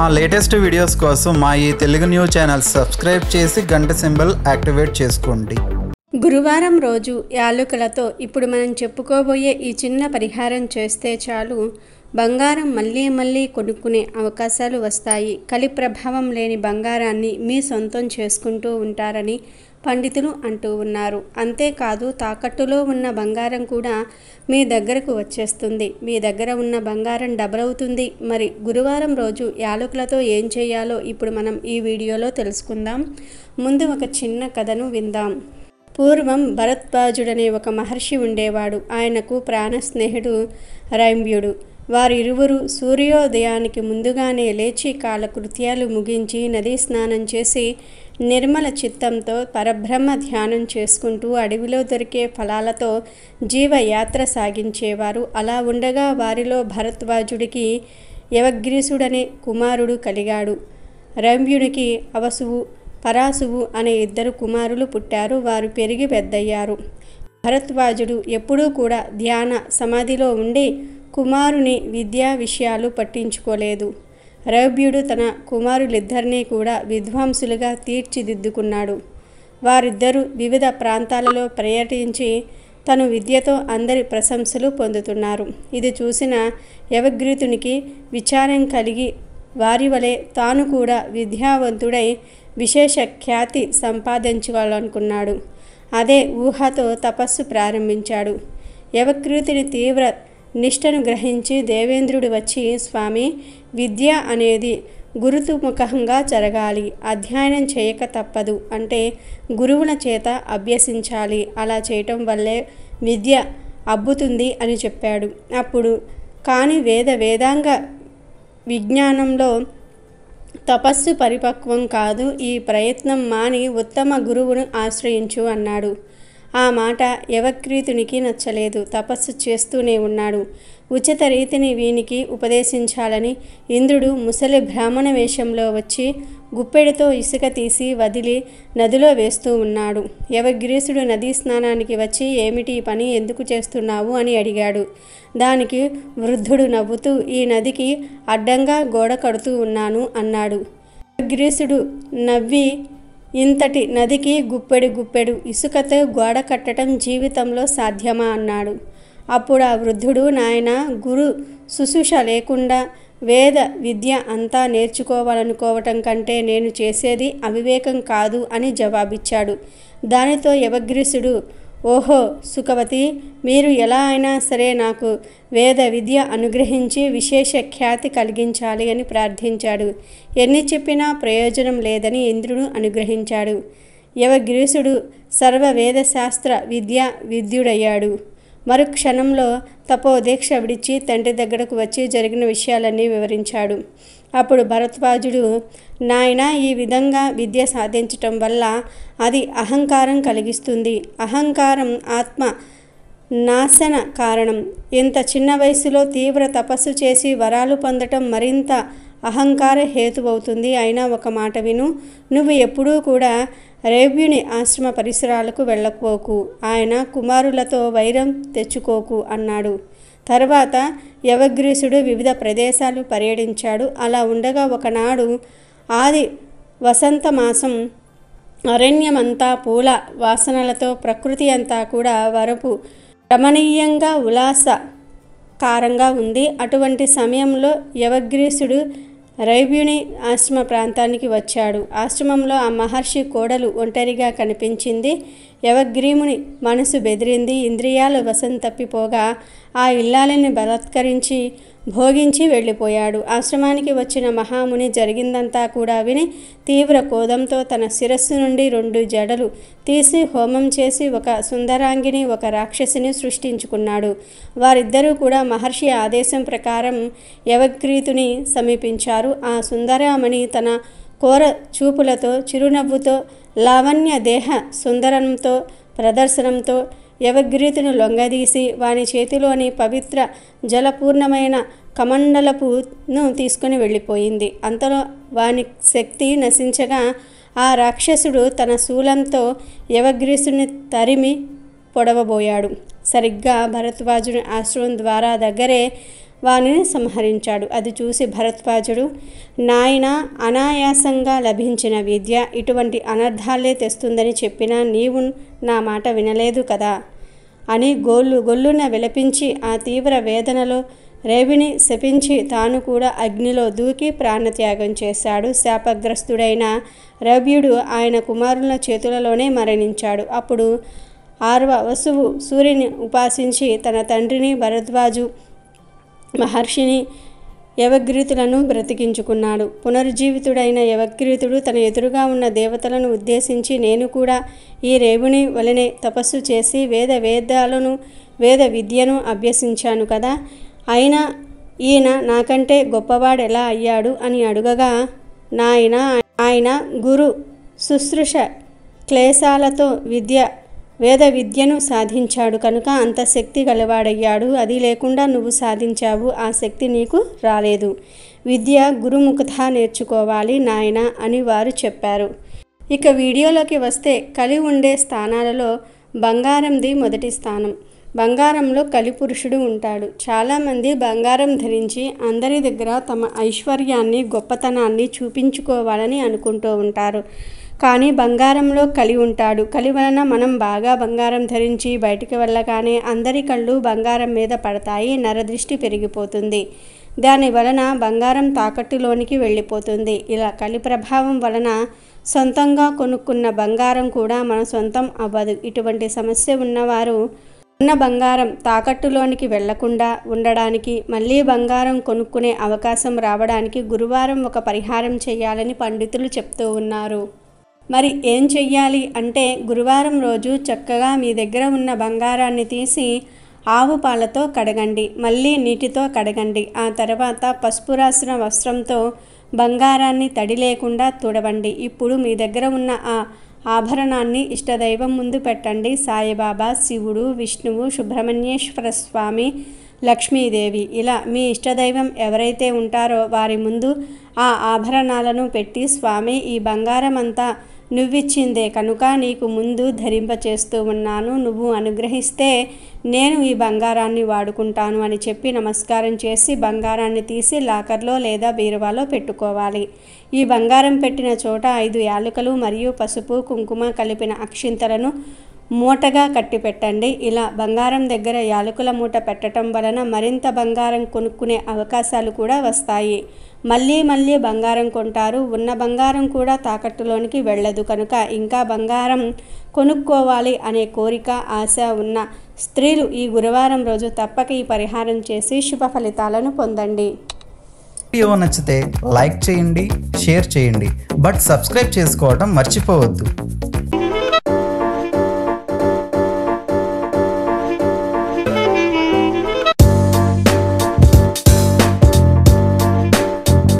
మా latest videos కోసం మా ఈ తెలుగు న్యూస్ ఛానల్ సబ్స్క్రైబ్ చేసి గంట సింబల్ యాక్టివేట్ చేసుకోండి. గురువారం రోజు యాలకులతో ఇప్పుడు మనం చెప్పుకోబోయే ఈ చిన్న పరిహారం చేస్తే చాలు బంగారం మళ్ళీ కొనుక్కునే అవకాశాలు వస్తాయి. కలి ప్రభావం లేని బంగారాన్ని మీ సొంతం చేసుకుంటూ ఉంటారని పండితులు అంటూ ఉన్నారు. అంతేకాదు తాకట్టులో ఉన్న బంగారం కూడా మీ దగ్గరకు వచ్చేస్తుంది. మీ దగ్గర ఉన్న బంగారం డబల్ అవుతుంది. మరి గురువారం రోజు యాలకులతో ఏం చేయాలో ఇప్పుడు మనం ఈ వీడియోలో తెలుసుకుందాం. ముందు ఒక చిన్న కథను విందాం. పూర్వం భరద్వాజుడనే ఒక మహర్షి ఉండేవాడు. ఆయనకు ప్రాణ స్నేహితుడు రైంబ్యుడు. వారిరువురు సూర్యోదయానికి ముందుగానే లేచి కాలకృత్యాలు ముగించి నదీ స్నానం చేసి నిర్మల చిత్తంతో పరబ్రహ్మ ధ్యానం చేసుకుంటూ అడవిలో దొరికే ఫలాలతో జీవయాత్ర సాగించేవారు. అలా ఉండగా వారిలో భరద్వాజుడికి యవగ్రీసుడనే కుమారుడు కలిగాడు. రైంబ్యునికి అవసువు పరాసువు అనే ఇద్దరు కుమారులు పుట్టారు. వారు పెరిగి పెద్దయ్యారు. భరద్వాజుడు ఎప్పుడూ కూడా ధ్యాన సమాధిలో ఉండి కుమారుని విద్యా విషయాలు పట్టించుకోలేదు. రైంబ్యుడు తన కుమారులిద్దరినీ కూడా విద్వాంసులుగా తీర్చిదిద్దుకున్నాడు. వారిద్దరూ వివిధ ప్రాంతాలలో పర్యటించి తను విద్యతో అందరి ప్రశంసలు పొందుతున్నారు. ఇది చూసిన యవగ్రీతునికి విచారం కలిగి వారి వలె తాను కూడా విద్యావంతుడై విశేష ఖ్యాతి సంపాదించుకోవాలనుకున్నాడు. అదే ఊహతో తపస్సు ప్రారంభించాడు. యవగ్రీతుని తీవ్ర నిష్టను గ్రహించి దేవేంద్రుడు వచ్చి, స్వామి, విద్య అనేది గురుతుముఖంగా జరగాలి. అధ్యయనం చేయక తప్పదు. అంటే గురువుల చేత అభ్యసించాలి. అలా చేయటం వల్లే విద్య అబ్బుతుంది అని చెప్పాడు. అప్పుడు కానీ వేదాంగ విజ్ఞానంలో తపస్సు పరిపక్వం కాదు. ఈ ప్రయత్నం మాని ఉత్తమ గురువును ఆశ్రయించు అన్నాడు. ఆ మాట యవగ్రీతునికి నచ్చలేదు. తపస్సు చేస్తూనే ఉన్నాడు. ఉచిత రీతిని వీనికి ఉపదేశించాలని ఇంద్రుడు ముసలి బ్రాహ్మణ వేషంలో వచ్చి గుప్పెడితో ఇసుక తీసి వదిలి నదిలో వేస్తూ ఉన్నాడు. యవగ్రీసుడు నదీ స్నానానికి వచ్చి, ఏమిటి పని, ఎందుకు చేస్తున్నావు అని అడిగాడు. దానికి వృద్ధుడు నవ్వుతూ, ఈ నదికి అడ్డంగా గోడ కడుతూ ఉన్నాను అన్నాడు. యవగ్రీసుడు నవ్వి, ఇంతటి నదికి గుప్పెడు ఇసుకతో గోడ కట్టడం జీవితంలో సాధ్యమా అన్నాడు. అప్పుడు ఆ వృద్ధుడు, నాయన, గురు శుశ్రూష లేకుండా వేద విద్య అంతా నేర్చుకోవాలనుకోవటం కంటే నేను చేసేది అవివేకం కాదు అని జవాబిచ్చాడు. దానితో యవగ్రీసుడు, ఓహో సుఖవతి, మీరు ఎలా అయినా సరే నాకు వేద విద్య అనుగ్రహించి విశేష ఖ్యాతి కలిగించాలి అని ప్రార్థించాడు. ఎన్ని చెప్పినా ప్రయోజనం లేదని ఇంద్రుడు అనుగ్రహించాడు. యవగ్రీసుడు సర్వ వేదశాస్త్ర విద్యుడయ్యాడు. మరుక్షణంలో తపోదీక్ష విడిచి తండ్రి దగ్గరకు వచ్చి జరిగిన విషయాలన్నీ వివరించాడు. అప్పుడు భరద్వాజుడు, నాయన, ఈ విధంగా విద్య సాధించటం వల్ల అది అహంకారం కలిగిస్తుంది. అహంకారం ఆత్మ నాశన కారణం. ఇంత చిన్న వయసులో తీవ్ర తపస్సు చేసి వరాలు పొందటం మరింత అహంకార హేతువవుతుంది. అయినా ఒక మాట విను, నువ్వు ఎప్పుడూ కూడా రైంబ్యుని ఆశ్రమ పరిసరాలకు వెళ్ళకపోకు. ఆయన కుమారులతో వైరం తెచ్చుకోకు అన్నాడు. తర్వాత యవగ్రీసుడు వివిధ ప్రదేశాలు పర్యటించాడు. అలా ఉండగా ఒకనాడు ఆది వసంత మాసం. అరణ్యమంతా పూల వాసనలతో, ప్రకృతి అంతా కూడా వరపు రమణీయంగా ఉల్లాసకారంగా ఉంది. అటువంటి సమయంలో యవగ్రీసుడు రైంబ్యుని ఆశ్రమ ప్రాంతానికి వచ్చాడు. ఆశ్రమంలో ఆ మహర్షి కోడలు ఒంటరిగా కనిపించింది. యవగ్రీముని మనసు బెదిరింది. ఇంద్రియాలు వశం తప్పిపోగా ఆ ఇల్లాలని బలాత్కరించి భోగించి వెళ్ళిపోయాడు. ఆశ్రమానికి వచ్చిన మహాముని జరిగిందంతా కూడా విని తీవ్ర కోదంతో తన శిరస్సు నుండి 2 జడలు తీసి హోమం చేసి ఒక సుందరాంగిని, ఒక రాక్షసిని సృష్టించుకున్నాడు. వారిద్దరూ కూడా మహర్షి ఆదేశం ప్రకారం యవగ్రీతుని సమీపించారు. ఆ సుందరామణి తన కోర చూపులతో, చిరునవ్వుతో, లావణ్య దేహ సుందరంతో, ప్రదర్శనంతో యవగ్రీతును లొంగదీసి వాని చేతిలోని పవిత్ర జలపూర్ణమైన కమండలపును తీసుకుని వెళ్ళిపోయింది. అంతలో వాని శక్తి నశించగా ఆ రాక్షసుడు తన శూలంతో యవగ్రీసుని తరిమి పొడవబోయాడు. సరిగ్గా భరద్వాజుని ఆశ్రమం ద్వారా దగ్గరే వానిని సంహరించాడు. అది చూసి భరద్వాజుడు, నాయన, అనాయాసంగా లభించిన విద్య ఇటువంటి అనర్థాలే తెస్తుందని చెప్పినా నీవు నా మాట వినలేదు కదా అని గొల్లున విలపించి ఆ తీవ్ర వేదనలో రేవిని శపించి తాను కూడా అగ్నిలో దూకి ప్రాణత్యాగం చేశాడు. శాపగ్రస్తుడైన రవ్యుడు ఆయన కుమారుల చేతులలోనే మరణించాడు. అప్పుడు 6వ వసువు సూర్యుని ఉపాసించి తన తండ్రిని భరద్వాజు మహర్షిని యవగ్రీతులను బ్రతికించుకున్నాడు. పునరుజ్జీవితుడైన యవగ్రీతుడు తన ఎదురుగా ఉన్న దేవతలను ఉద్దేశించి, నేను కూడా ఈ రేవుని వలనే తపస్సు చేసి వేద విద్యను అభ్యసించాను కదా, అయినా ఈయన నాకంటే గొప్పవాడు ఎలా అయ్యాడు అని అడుగగా, ఆయన గురు శుశ్రూష క్లేశాలతో వేద విద్యను సాధించాడు కనుక అంత శక్తి గలవాడయ్యాడు. అది లేకుండా నువ్వు సాధించావు, ఆ శక్తి నీకు రాలేదు. విద్య గురుముఖత నేర్చుకోవాలి నాయన అని వారు చెప్పారు. ఇక వీడియోలోకి వస్తే, కలి ఉండే స్థానాలలో బంగారంది మొదటి స్థానం. బంగారంలో కలిపురుషుడు ఉంటాడు. చాలామంది బంగారం ధరించి అందరి దగ్గర తమ ఐశ్వర్యాన్ని, గొప్పతనాన్ని చూపించుకోవాలని అనుకుంటూ ఉంటారు. కానీ బంగారంలో కలి ఉంటాడు. కలి వలన మనం బాగా బంగారం ధరించి బయటికి వెళ్ళగానే అందరి కళ్ళు బంగారం మీద పడతాయి, నరదృష్టి పెరిగిపోతుంది. దాని వలన బంగారం తాకట్టులోనికి వెళ్ళిపోతుంది. ఇలా కలి ప్రభావం వలన సొంతంగా కొనుక్కున్న బంగారం కూడా మన సొంతం అవ్వదు. ఇటువంటి సమస్య ఉన్నవారు ఉన్న బంగారం తాకట్టులోనికి వెళ్లకుండా ఉండడానికి, మళ్ళీ బంగారం కొనుక్కునే అవకాశం రావడానికి గురువారం ఒక పరిహారం చేయాలని పండితులు చెప్తూ ఉన్నారు. మరి ఏం చెయ్యాలి అంటే, గురువారం రోజు చక్కగా మీ దగ్గర ఉన్న బంగారాన్ని తీసి ఆవు పాలతో కడగండి, మళ్ళీ నీటితో కడగండి. ఆ తర్వాత పసుపు రాసిన వస్త్రంతో బంగారాన్ని తడి లేకుండా తుడవండి. ఇప్పుడు మీ దగ్గర ఉన్న ఆ ఆభరణాన్ని ఇష్టదైవం ముందు పెట్టండి. సాయిబాబా, శివుడు, విష్ణువు, సుబ్రహ్మణ్యేశ్వర స్వామి, లక్ష్మీదేవి, ఇలా మీ ఇష్టదైవం ఎవరైతే ఉంటారో వారి ముందు ఆ ఆభరణాలను పెట్టి, స్వామి, ఈ బంగారం అంతా నువ్విచ్చిందే కనుక నీకు ముందు ధరింపచేస్తూ ఉన్నాను, నువ్వు అనుగ్రహిస్తే నేను ఈ బంగారాన్ని వాడుకుంటాను అని చెప్పి నమస్కారం చేసి బంగారాన్ని తీసి లాకర్లో లేదా బీరువాలో పెట్టుకోవాలి. ఈ బంగారం పెట్టిన చోట 5 యాలకులు మరియు పసుపు, కుంకుమ కలిపిన అక్షింతలను మూటగా కట్టి పెట్టండి. ఇలా బంగారం దగ్గర యాలకుల మూట పెట్టడం వలన మరింత బంగారం కొనుక్కునే అవకాశాలు కూడా వస్తాయి. మళ్ళీ బంగారం కొంటారు. ఉన్న బంగారం కూడా తాకట్టులోనికి వెళ్ళదు కనుక ఇంకా బంగారం కొనుక్కోవాలి అనే కోరిక, ఆశ ఉన్న స్త్రీలు ఈ గురువారం రోజు తప్పక ఈ పరిహారం చేసి శుభ ఫలితాలను పొందండి. వీడియో నచ్చితే లైక్ చేయండి, షేర్ చేయండి, బట్ సబ్స్క్రైబ్ చేసుకోవడం మర్చిపోవద్దు.